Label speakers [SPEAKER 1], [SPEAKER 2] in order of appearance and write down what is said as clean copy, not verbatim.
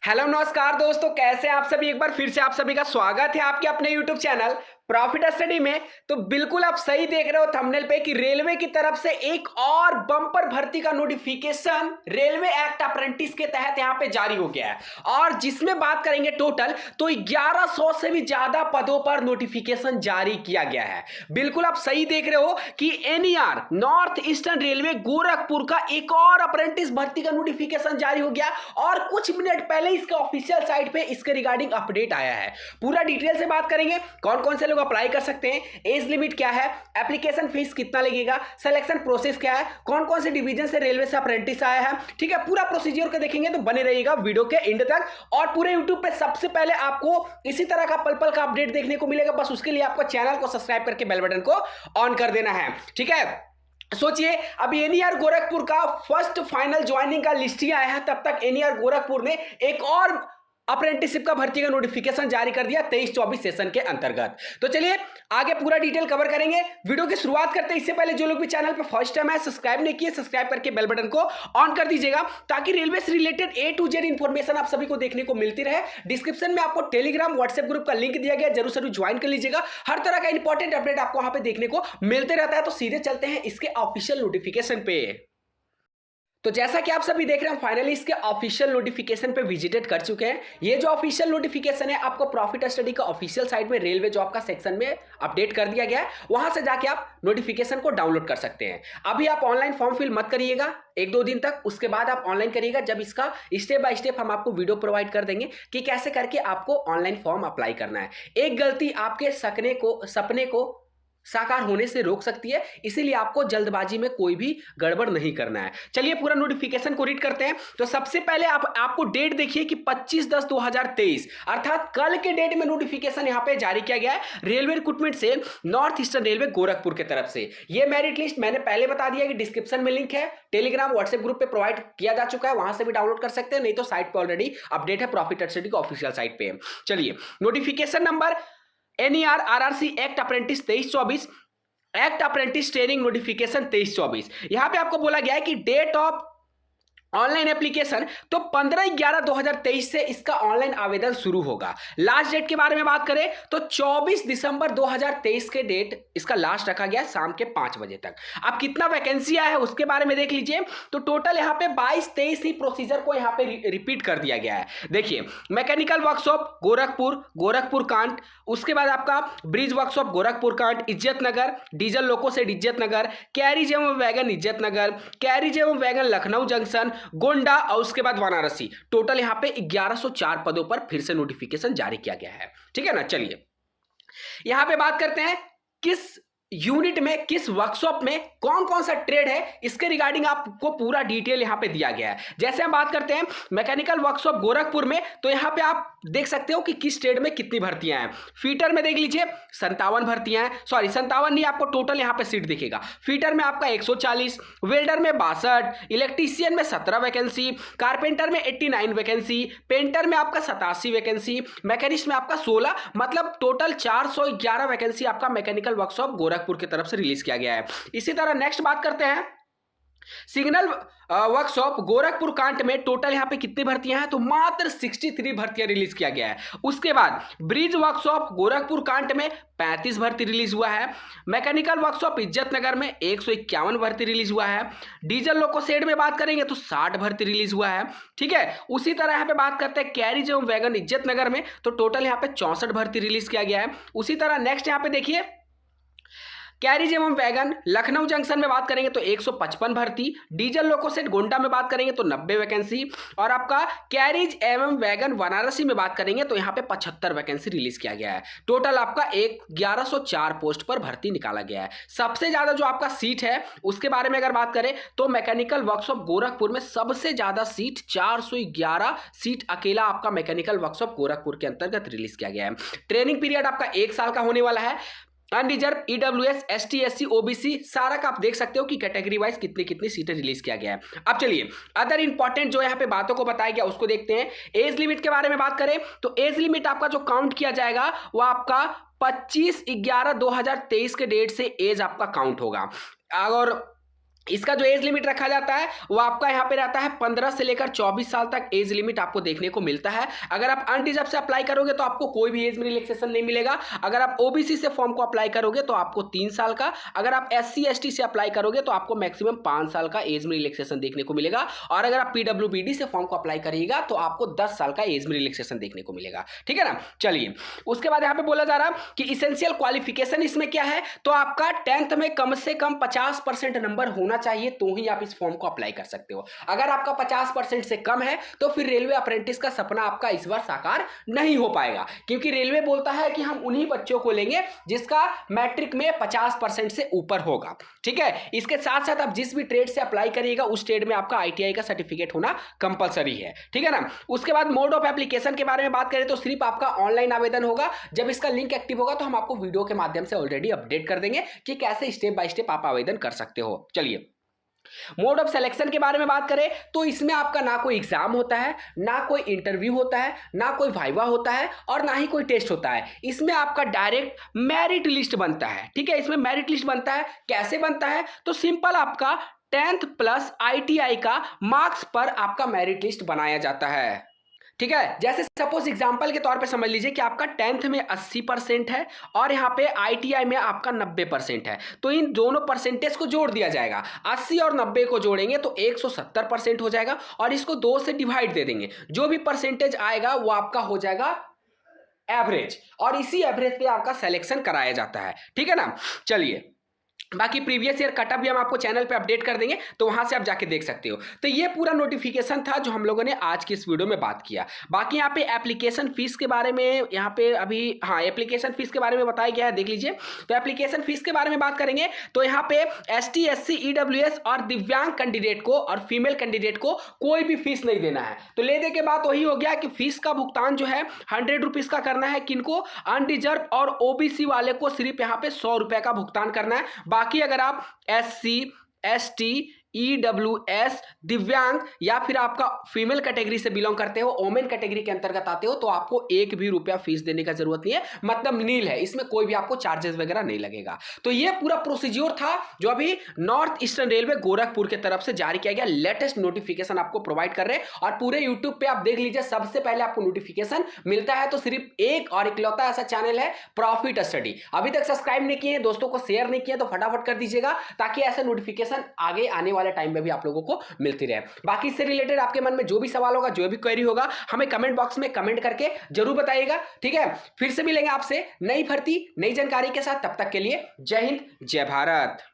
[SPEAKER 1] Hello नमस्कार दोस्तों, कैसे हैं आप सभी। एक बार फिर से आप सभी का स्वागत है आपके अपने यूट्यूब चैनल प्रॉफिट स्टडी में। तो बिल्कुल आप सही देख रहे हो थंबनेल पे कि रेलवे की तरफ से एक और बम्पर भर्ती का नोटिफिकेशन रेलवे एक्ट अप्रेंटिस के तहत यहां पे जारी हो गया है, और जिसमें बात करेंगे टोटल तो 1100 से भी ज्यादा पदों पर नोटिफिकेशन जारी किया गया है। बिल्कुल आप सही देख रहे हो कि NER north eastern railway Gorakhpur का एक और अप्रेंटिस भर्ती का नोटिफिकेशन जारी हो गया, और कुछ मिनट पहले इसके ऑफिशियल साइट पे इसके रिगार्डिंग अपडेट आया है। पूरा डिटेल से बात करेंगे, कौन कौन से लोग अप्लाई कर सकते हैं, एज लिमिट क्या है, एप्लीकेशन फीस कितना लगेगा, सिलेक्शन प्रोसेस क्या है, कौन कौन से डिवीजन से रेलवे से अप्रेंटिस आया है। ठीक है, पूरा प्रोसीजर को देखेंगे तो बने रहिएगा वीडियो के एंड तक। और पूरे यूट्यूब पे सबसे पहले आपको इसी तरह का पल पल का अपडेट देखने को मिलेगा। बस उसके लिए आपको चैनल को सब्सक्राइब करके बेल बटन को ऑन कर देना है। ठीक है, सोचिए अभी एनईआर गोरखपुर का फर्स्ट फाइनल ज्वाइनिंग का लिस्ट ही आया है, तब तक एनईआर गोरखपुर ने एक और अप्रेंटिसशिप का भर्ती का नोटिफिकेशन जारी कर दिया 23-24 सेशन के अंतर्गत। तो चलिए आगे पूरा डिटेल कवर करेंगे। वीडियो की शुरुआत करते हैं इससे पहले जो लोग भी चैनल पे फर्स्ट टाइम है सब्सक्राइब नहीं किए, सब्सक्राइब करके बेल बटन को ऑन कर दीजिएगा, ताकि रेलवे से related A to Z information आप सभी को देखने को मिलती रहे। डिस्क्रिप्शन में आपको टेलीग्राम व्हाट्सएप ग्रुप का लिंक दिया गया, जरूर जरूर ज्वाइन कर लीजिएगा। हर तरह का इंपॉर्टेंट अपडेट आपको वहां पे देखने को मिलते रहता है। तो सीधे चलते हैं इसके ऑफिशियल नोटिफिकेशन पे। तो जैसा कि आप सभी देख रहे हैं, फाइनली इसके ऑफिशियल नोटिफिकेशन पे विजिटेड कर चुके हैं। ये जो ऑफिशियल नोटिफिकेशन है आपको प्रॉफिट स्टडी का ऑफिशियल साइट में रेलवे जॉब का सेक्शन में अपडेट कर दिया गया है। वहां से जाके आप नोटिफिकेशन को डाउनलोड कर सकते हैं। अभी आप ऑनलाइन फॉर्म फिल मत करिएगा 1-2 दिन तक, उसके बाद आप ऑनलाइन करिएगा, जब इसका स्टेप बाय स्टेप हम आपको वीडियो प्रोवाइड कर देंगे कि कैसे करके आपको ऑनलाइन फॉर्म अप्लाई करना है। एक गलती आपके सपने को साकार होने से रोक सकती है, इसीलिए आपको जल्दबाजी में कोई भी गड़बड़ नहीं करना है। चलिए पूरा नोटिफिकेशन को रीड करते हैं। तो सबसे पहले आपको डेट देखिए कि 25/10/2023 अर्थात कल के डेट में नोटिफिकेशन यहां पे जारी किया गया है रेलवे रिक्रूटमेंट से नॉर्थ ईस्टर्न रेलवे गोरखपुर की तरफ से। ये मेरिट लिस्ट मैंने पहले बता दिया कि डिस्क्रिप्शन में लिंक है, टेलीग्राम व्हाट्सएप ग्रुप पे प्रोवाइड किया जा चुका है, वहां से भी डाउनलोड कर सकते हैं, नहीं तो साइट पे ऑलरेडी अपडेट है प्रॉफिट स्टडी का ऑफिशियल साइट पे। चलिए notification number NER RRC act apprentice 23-24 act apprentice training notification 23-24। यहां पे आपको बोला गया है कि डेट ऑफ ऑनलाइन एप्लीकेशन तो 15/11/2023 से इसका ऑनलाइन आवेदन शुरू होगा। लास्ट डेट के बारे में बात करें तो 24 दिसंबर 2023 के डेट इसका लास्ट रखा गया शाम के 5 बजे तक। अब कितना वैकेंसी है उसके बारे में देख लीजिए। तो टोटल यहां पे 22-23 ही प्रोसीजर को यहां पे रिपीट कर दिया गया है। देखिए मैकेनिकल वर्कशॉप गोरखपुर कांट, उसके बाद आपका bridge workshop Gorakhpur can't Izzatnagar, diesel loco set Izzatnagar, carriage एवं वैगन इज्जतनगर, कैरिज एवं वैगन लखनऊ जंक्शन, गोंडा और उसके बाद वाराणसी। टोटल यहां पे 1104 पदों पर फिर से नोटिफिकेशन जारी किया गया है। ठीक है ना, चलिए यहां पे बात करते हैं किस यूनिट में किस वर्कशॉप में कौन कौन सा ट्रेड है, इसके रिगार्डिंग आपको पूरा डिटेल यहां पे दिया गया है। जैसे हम बात करते हैं मैकेनिकल वर्कशॉप गोरखपुर में, तो यहां पे आप देख सकते हो कि किस ट्रेड में कितनी भर्तियां हैं। फीटर में देख लीजिए 57 भर्तियां हैं, सॉरी 57 नहीं, आपको टोटल यहां पे सीट दिखेगा। फीटर में आपका 140, वेल्डर में 62, इलेक्ट्रीशियन में 17 वैकेंसी, कारपेंटर में 89 वैकेंसी, पेंटर में आपका 87 वैकेंसी, मैकेनिस्ट में आपका 16, मतलब टोटल 411 वैकेंसी आपका मैकेनिकल वर्कशॉप गोरखपुर की तरफ से रिलीज किया गया है। इसी तरह नेक्स्ट बात करते हैं सिग्नल वर्कशॉप गोरखपुर कांट में टोटल यहां पे कितनी भर्तियां हैं, तो मात्र 63 भर्तियां रिलीज किया गया है। उसके बाद ब्रिज वर्कशॉप गोरखपुर कांट में 35 भर्ती रिलीज हुआ है। मैकेनिकल वर्कशॉप इज्जतनगर में 151 भर्ती रिलीज हुआ है। डीजल लोको शेड में बात करेंगे तो 60 भर्ती रिलीज हुआ है। ठीक है, उसी तरह यहां पे बात करते हैं कैरिज एवं वैगन इज्जतनगर में, तो टोटल यहां पे 64 भर्ती रिलीज किया गया है। उसी तरह नेक्स्ट यहां पे देखिए कैरिज एवं वैगन लखनऊ जंक्शन में बात करेंगे तो 155 भर्ती, डीजल लोको सेट गोंडा में बात करेंगे तो 90 वैकेंसी, और आपका कैरिज एवं वैगन वाराणसी में बात करेंगे तो यहां पे 75 वैकेंसी रिलीज किया गया है। टोटल आपका 1104 पोस्ट पर भर्ती निकाला गया है। सबसे ज्यादा जो आपका सीट है उसके बारे में अगर बात करें तो मैकेनिकल वर्कशॉप गोरखपुर में सबसे ज्यादा सीट 411 सीट अकेला आपका मैकेनिकल वर्कशॉप गोरखपुर के अंतर्गत रिलीज किया गया है। ट्रेनिंग पीरियड आपका 1 साल का होने वाला है। Unreserve, EWS, ST, SC, OBC सारा का आप देख सकते हो कि कैटेगरी वाइज कितनी कितनी सीटें रिलीज किया गया है। अब चलिए अदर इंपॉर्टेंट जो यहाँ पे बातों को बताया गया उसको देखते हैं। एज लिमिट के बारे में बात करें तो एज लिमिट आपका जो काउंट किया जाएगा वो आपका 25/11/2023 के डेट से एज आपका काउंट होगा। और इसका जो एज लिमिट रखा जाता है वो आपका यहाँ पे रहता है 15 से लेकर 24 साल तक एज लिमिट आपको देखने को मिलता है। अगर आप अनरिजर्व से अप्लाई करोगे तो आपको कोई भी एज में रिलैक्सेशन नहीं मिलेगा। अगर आप ओबीसी से फॉर्म को अप्लाई करोगे तो आपको 3 साल का, अगर आप एससी एसटी से अप्लाई करोगे तो आपको मैक्सिमम 5 साल का एज में रिलैक्सेशन देखने को मिलेगा। और अगर आप पीडब्ल्यूबीडी से फॉर्म को अप्लाई करिएगा तो आपको 10 साल का एज में रिलैक्सेशन देखने को मिलेगा। ठीक है ना। चलिए, उसके बाद यहाँ पे बोला जा रहा कि इसेंशियल क्वालिफिकेशन इसमें क्या है, तो आपका 10th में कम से कम 50% नंबर होना चाहिए तो ही आप इस फॉर्म को अप्लाई कर सकते हो। अगर आपका 50% से कम है तो फिर रेलवे अप्रेंटिस का सपना आपका इस बार साकार नहीं हो पाएगा, क्योंकि रेलवे बोलता है कि हम उन्हीं बच्चों को लेंगे जिसका मैट्रिक में 50% से ऊपर होगा। ठीक है। इसके साथ साथ आप जिस भी ट्रेड से अप्लाई करिएगा उस ट्रेड में आपका आईटीआई का सर्टिफिकेट होना कंपलसरी है। ठीक है ना। उसके बाद मोड ऑफ एप्लीकेशन के बारे में बात करें तो सिर्फ आपका ऑनलाइन आवेदन होगा। जब इसका लिंक एक्टिव होगा तो हम आपको वीडियो के माध्यम से ऑलरेडी अपडेट कर देंगे कि कैसे स्टेप बाय स्टेप आप आवेदन कर सकते हो। चलिए, मोड ऑफ सिलेक्शन के बारे में बात करें तो इसमें आपका ना कोई एग्जाम होता है, ना कोई इंटरव्यू होता है, ना कोई वाइवा होता है और ना ही कोई टेस्ट होता है। इसमें आपका डायरेक्ट मेरिट लिस्ट बनता है। ठीक है। इसमें मेरिट लिस्ट बनता है। कैसे बनता है, तो सिंपल आपका 10th प्लस आईटीआई का मार्क्स पर आपका मेरिट लिस्ट बनाया जाता है। ठीक है। जैसे सपोज एग्जांपल के तौर पे समझ लीजिए कि आपका 10th में 80% है और यहाँ पे आईटीआई में आपका 90% है, तो इन दोनों परसेंटेज को जोड़ दिया जाएगा। 80 और 90 को जोड़ेंगे तो 170% हो जाएगा और इसको 2 से डिवाइड दे देंगे। जो भी परसेंटेज आएगा वो आपका हो जाएगा एवरेज, और इसी एवरेज पे आपका सिलेक्शन कराया जाता है। ठीक है ना। चलिए, बाकी प्रीवियस ईयर कटअप भी हम आपको चैनल पे अपडेट कर देंगे, तो वहां से आप जाके देख सकते हो। तो ये पूरा नोटिफिकेशन था जो हम लोगों ने आज की इस वीडियो में बात किया। बाकी यहाँ पे एप्लीकेशन फीस के बारे में यहाँ पे अभी एप्लीकेशन फीस के बारे में बताया गया है, देख लीजिए। तो एप्लीकेशन फीस के बारे में बात करेंगे तो यहाँ पे एसटी एससी ईडब्ल्यूएस और दिव्यांग कैंडिडेट को और फीमेल कैंडिडेट को कोई भी फीस नहीं देना है। तो लेने के बाद वही हो गया कि फीस का भुगतान जो है 100 रुपीज का करना है। किनको, अनरिजर्व और ओबीसी वाले को सिर्फ यहाँ पे 100 रुपए का भुगतान करना है। बाकी अगर आप एससी एसटी ईडब्ल्यूएस दिव्यांग या फिर आपका फीमेल कैटेगरी से बिलोंग करते हो, ओमेन कैटेगरी के अंतर्गत आते हो, तो आपको 1 भी रुपया फीस देने का जरूरत नहीं है। मतलब नील है, इसमें कोई भी आपको चार्जेस वगैरह नहीं लगेगा। तो ये पूरा प्रोसीज्योर था जो अभी नॉर्थ ईस्टर्न रेलवे गोरखपुर की तरफ से जारी किया गया। लेटेस्ट नोटिफिकेशन आपको प्रोवाइड कर रहे हैं और पूरे यूट्यूब पे आप देख लीजिए, सबसे पहले आपको नोटिफिकेशन मिलता है। तो सिर्फ एक और इकलौता ऐसा चैनल है प्रॉफिट स्टडी। अभी तक सब्सक्राइब नहीं किए, दोस्तों को शेयर नहीं किया, तो फटाफट कर दीजिएगा ताकि ऐसे नोटिफिकेशन आगे आने वाले टाइम में भी आप लोगों को मिलती रहे। बाकी इससे रिलेटेड आपके मन में जो भी सवाल होगा, जो भी क्वेरी होगा, हमें कमेंट बॉक्स में कमेंट करके जरूर बताइएगा। ठीक है। फिर से मिलेंगे आपसे नई भर्ती नई जानकारी के साथ। तब तक के लिए जय हिंद जय भारत।